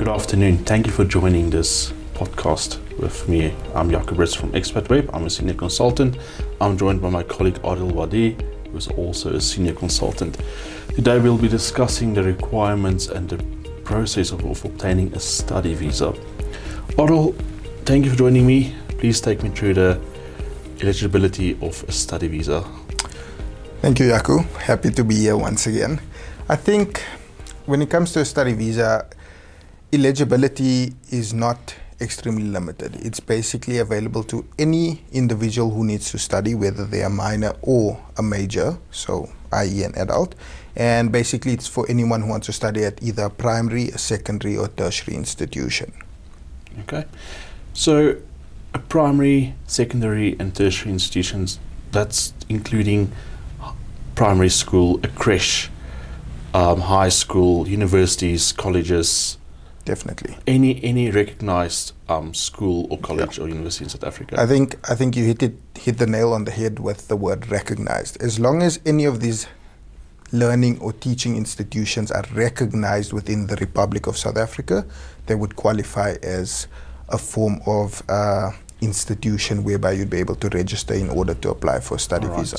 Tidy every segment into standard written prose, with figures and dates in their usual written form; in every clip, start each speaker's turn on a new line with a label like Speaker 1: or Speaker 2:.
Speaker 1: Good afternoon. Thank you for joining this podcast with me. I'm Jaco Brits from Expat Web. I'm a senior consultant. I'm joined by my colleague Aadil Wadee, who is also a senior consultant. Today we'll be discussing the requirements and the process of obtaining a study visa. Aadil, thank you for joining me. Please take me through the eligibility of a study visa.
Speaker 2: Thank you, Jaco. Happy to be here once again. I think when it comes to a study visa, eligibility is not extremely limited. It's basically available to any individual who needs to study, whether they are minor or a major, so i.e. an adult. And basically it's for anyone who wants to study at either a primary, a secondary or tertiary institution.
Speaker 1: Okay. So a primary, secondary and tertiary institutions, that's including primary school, a creche, high school, universities, colleges.
Speaker 2: Definitely.
Speaker 1: Any recognized school or college or university in South Africa?
Speaker 2: I think you hit the nail on the head with the word recognized. As long as any of these learning or teaching institutions are recognized within the Republic of South Africa, they would qualify as a form of institution whereby you'd be able to register in order to apply for a study visa.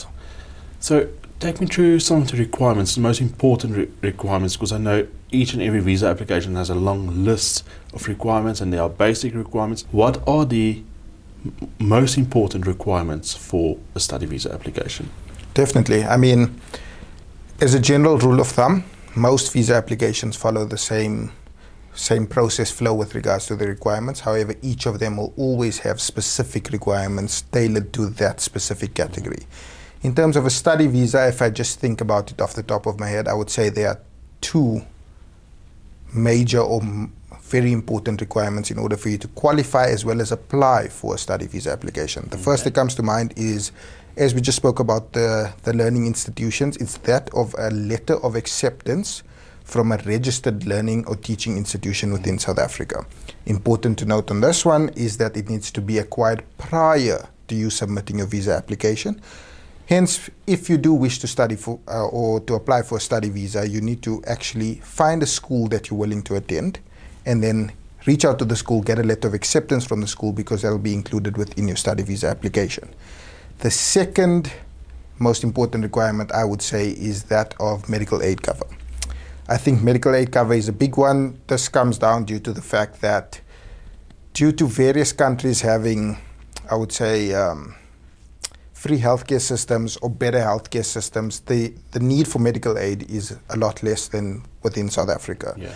Speaker 1: So take me through some of the requirements, the most important requirements, because I know each and every visa application has a long list of requirements and there are basic requirements. What are the most important requirements for a study visa application?
Speaker 2: Definitely. I mean, as a general rule of thumb, most visa applications follow the same process flow with regards to the requirements. However, each of them will always have specific requirements tailored to that specific category. In terms of a study visa, if I just think about it off the top of my head, I would say there are two major or very important requirements in order for you to qualify as well as apply for a study visa application. The first that comes to mind is, as we just spoke about the learning institutions, it's that of a letter of acceptance from a registered learning or teaching institution within South Africa. Important to note on this one is that it needs to be acquired prior to you submitting your visa application. Hence, if you do wish to study for or to apply for a study visa, you need to actually find a school that you're willing to attend and then reach out to the school, get a letter of acceptance from the school because that will be included within your study visa application. The second most important requirement, I would say, is that of medical aid cover. I think medical aid cover is a big one. This comes down due to the fact that due to various countries having, I would say, free healthcare systems or better healthcare systems, the need for medical aid is a lot less than within South Africa.
Speaker 1: Yeah.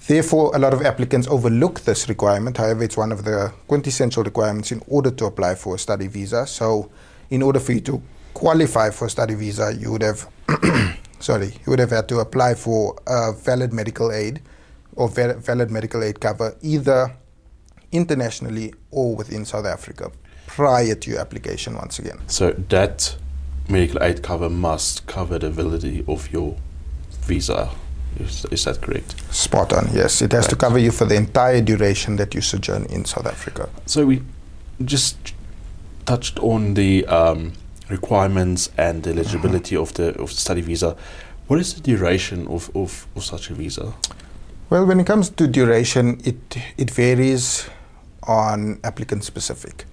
Speaker 2: Therefore, a lot of applicants overlook this requirement. However, it's one of the quintessential requirements in order to apply for a study visa. So in order for you to qualify for a study visa, you would have had to apply for a valid medical aid or valid medical aid cover either internationally or within South Africa prior to your application once again.
Speaker 1: So that medical aid cover must cover the validity of your visa. Is that correct?
Speaker 2: Spot on, yes. It has to cover you for the entire duration that you sojourn in South Africa.
Speaker 1: So we just touched on the requirements and the eligibility of the study visa. What is the duration of such a visa?
Speaker 2: Well, when it comes to duration, it varies on applicant specific.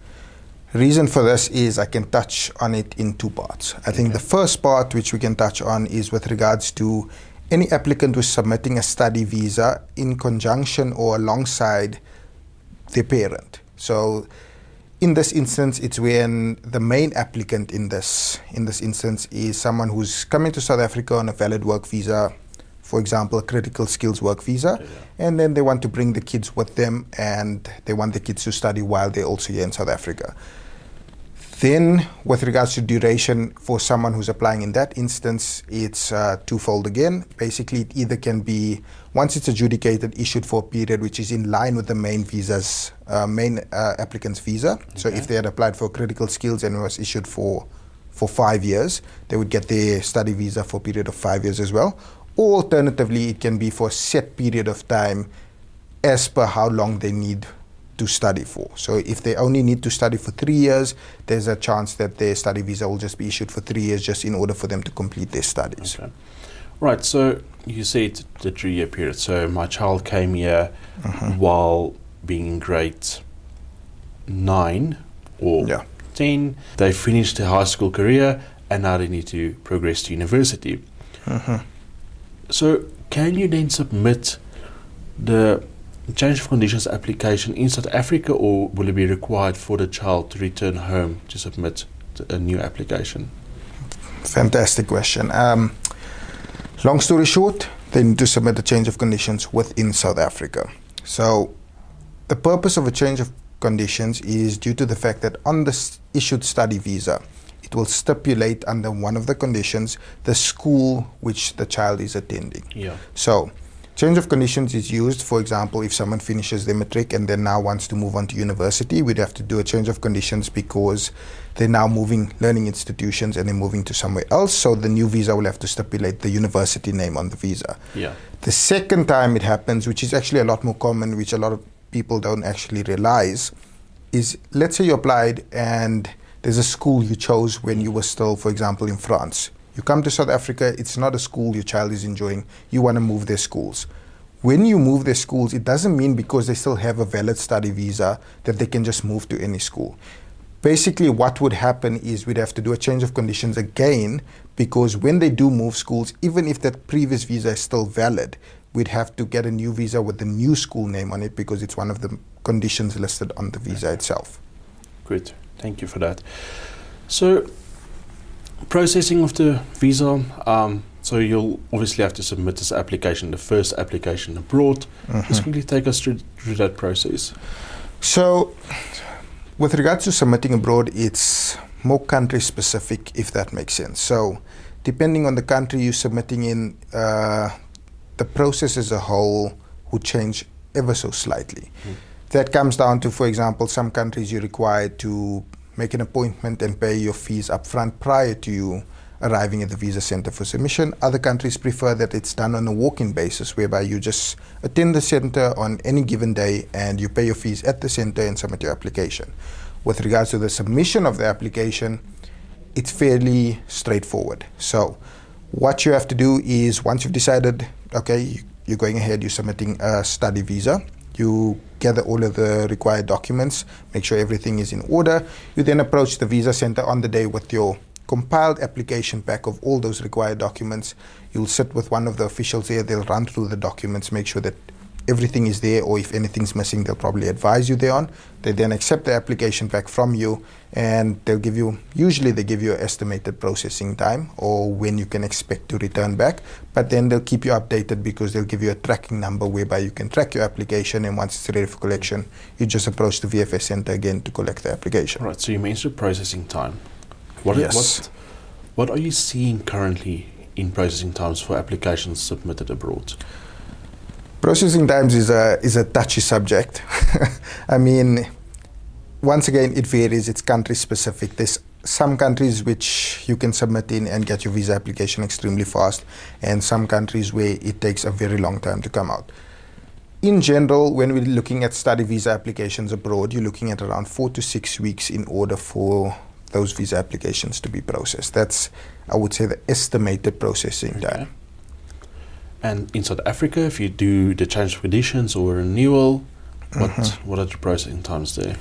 Speaker 2: Reason for this is I can touch on it in two parts. I think the first part which we can touch on is with regards to any applicant who's submitting a study visa in conjunction or alongside their parent. So in this instance, it's when the main applicant in this instance is someone who's coming to South Africa on a valid work visa, for example, a critical skills work visa, and then they want to bring the kids with them and they want the kids to study while they're also here in South Africa. Then, with regards to duration for someone who's applying in that instance, it's twofold again. Basically, it either can be, once it's adjudicated, issued for a period which is in line with the main applicant's visa. So if they had applied for critical skills and it was issued for 5 years, they would get their study visa for a period of 5 years as well. Or alternatively, it can be for a set period of time as per how long they need to study for. So if they only need to study for 3 years, there's a chance that their study visa will just be issued for 3 years just in order for them to complete their studies.
Speaker 1: Okay. Right, so you said the 3-year period. So my child came here while being in grade 9 or 10. They finished their high school career and now they need to progress to university. So can you then submit the change of conditions application in South Africa, or will it be required for the child to return home to submit a new application?
Speaker 2: Fantastic question. Long story short, they need to submit a change of conditions within South Africa. So the purpose of a change of conditions is due to the fact that on the issued study visa, it will stipulate under one of the conditions the school which the child is attending. So change of conditions is used, for example, if someone finishes their matric and then now wants to move on to university, we'd have to do a change of conditions because they're now moving learning institutions and they're moving to somewhere else. So the new visa will have to stipulate the university name on the visa. The second time it happens, which is actually a lot more common, which a lot of people don't actually realize, is let's say you applied and there's a school you chose when you were still, for example, in France. You come to South Africa, it's not a school your child is enjoying, you want to move their schools. When you move their schools, it doesn't mean because they still have a valid study visa that they can just move to any school. Basically, what would happen is we'd have to do a change of conditions again, because when they do move schools, even if that previous visa is still valid, we'd have to get a new visa with the new school name on it because it's one of the conditions listed on the visa itself.
Speaker 1: Great, thank you for that. So, processing of the visa, so you'll obviously have to submit this application, the first application abroad. Just quickly take us through that process. So, with regards to submitting abroad, it's more country specific, if that makes sense. So, depending on the country you're submitting in, the process as a whole would change ever so slightly. That comes down to, for example, some countries you're required to make an appointment and pay your fees up front prior to you arriving at the visa center for submission. Other countries prefer that it's done on a walk-in basis, whereby you just attend the center on any given day and you pay your fees at the center and submit your application. With regards to the submission of the application, it's fairly straightforward. So what you have to do is, once you've decided, okay, you're going ahead, you're submitting a study visa, you gather all of the required documents, make sure everything is in order. You then approach the visa center on the day with your compiled application pack of all those required documents. You'll sit with one of the officials there, they'll run through the documents, make sure that everything is there, or if anything's missing, they'll probably advise you thereon. They then accept the application pack from you, and they'll give you, usually they give you an estimated processing time or when you can expect to return back, but then they'll keep you updated because they'll give you a tracking number whereby you can track your application, and once it's ready for collection, you just approach the VFS center again to collect the application. Right, so you mentioned processing time.
Speaker 2: Yes.
Speaker 1: What are you seeing currently in processing times for applications submitted abroad?
Speaker 2: Processing times is a touchy subject. I mean, once again, it varies. It's country specific. There's some countries which you can submit in and get your visa application extremely fast, and some countries where it takes a very long time to come out. In general, when we're looking at study visa applications abroad, you're looking at around 4 to 6 weeks in order for those visa applications to be processed. That's, I would say, the estimated processing time.
Speaker 1: And in South Africa, if you do the change of conditions or renewal, what are the processing times there?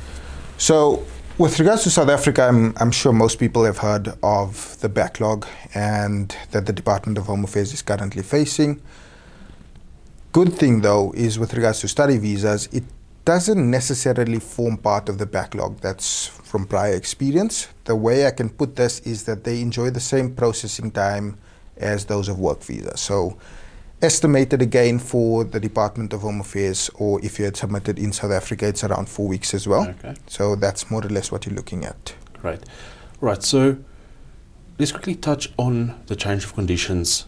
Speaker 2: So, with regards to South Africa, I'm sure most people have heard of the backlog and that the Department of Home Affairs is currently facing. Good thing though is, with regards to study visas, it doesn't necessarily form part of the backlog. That's from prior experience. The way I can put this is that they enjoy the same processing time as those of work visas. So, estimated again for the Department of Home Affairs, or if you had submitted in South Africa, it's around 4 weeks as well.
Speaker 1: Okay.
Speaker 2: So that's more or less what you're looking at.
Speaker 1: Right. Right. So let's quickly touch on the change of conditions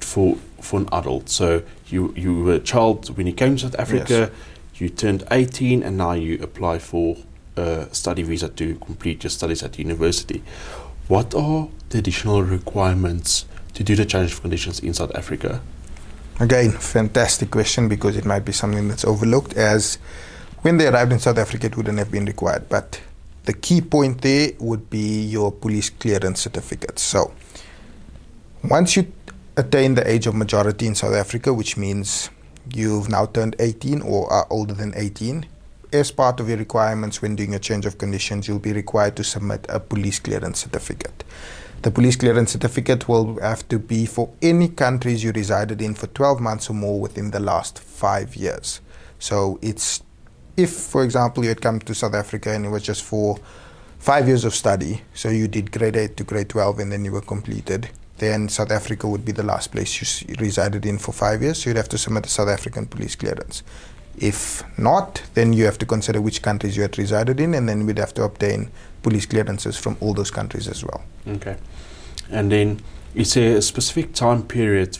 Speaker 1: for an adult. So you were a child when you came to South Africa, you turned 18, and now you apply for a study visa to complete your studies at university. What are the additional requirements to do the change of conditions in South Africa?
Speaker 2: Again, fantastic question, because it might be something that's overlooked, as when they arrived in South Africa it wouldn't have been required, but the key point there would be your police clearance certificate. So once you attain the age of majority in South Africa, which means you've now turned 18 or are older than 18. As part of your requirements when doing a change of conditions, you'll be required to submit a police clearance certificate. The police clearance certificate will have to be for any countries you resided in for 12 months or more within the last 5 years. So it's, if, for example, you had come to South Africa and it was just for 5 years of study, so you did grade 8 to grade 12 and then you were completed, then South Africa would be the last place you resided in for 5 years, so you'd have to submit a South African police clearance. If not, then you have to consider which countries you had resided in, and then we'd have to obtain police clearances from all those countries as well.
Speaker 1: Okay. And then is there a specific time period,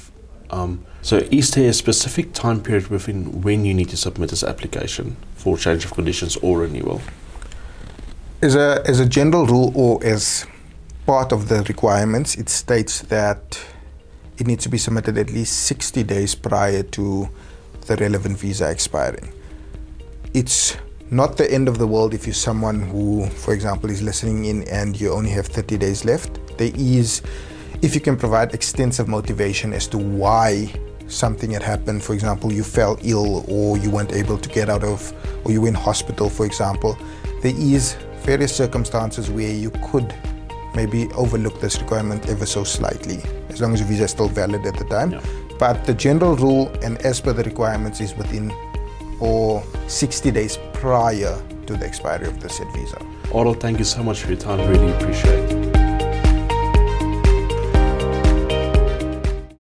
Speaker 1: is there a specific time period within when you need to submit this application for change of conditions or renewal?
Speaker 2: As a general rule, or as part of the requirements, it states that it needs to be submitted at least 60 days prior to the relevant visa expiring. It's not the end of the world if you're someone who, for example, is listening in and you only have 30 days left. There is, if you can provide extensive motivation as to why something had happened, for example, you fell ill or you weren't able to get out of, or you were in hospital, for example, there is various circumstances where you could maybe overlook this requirement ever so slightly, as long as your visa is still valid at the time.
Speaker 1: Yeah.
Speaker 2: But the general rule, and as per the requirements, is within or 60 days prior to the expiry of the said visa.
Speaker 1: Aadil, thank you so much for your time. Really appreciate it.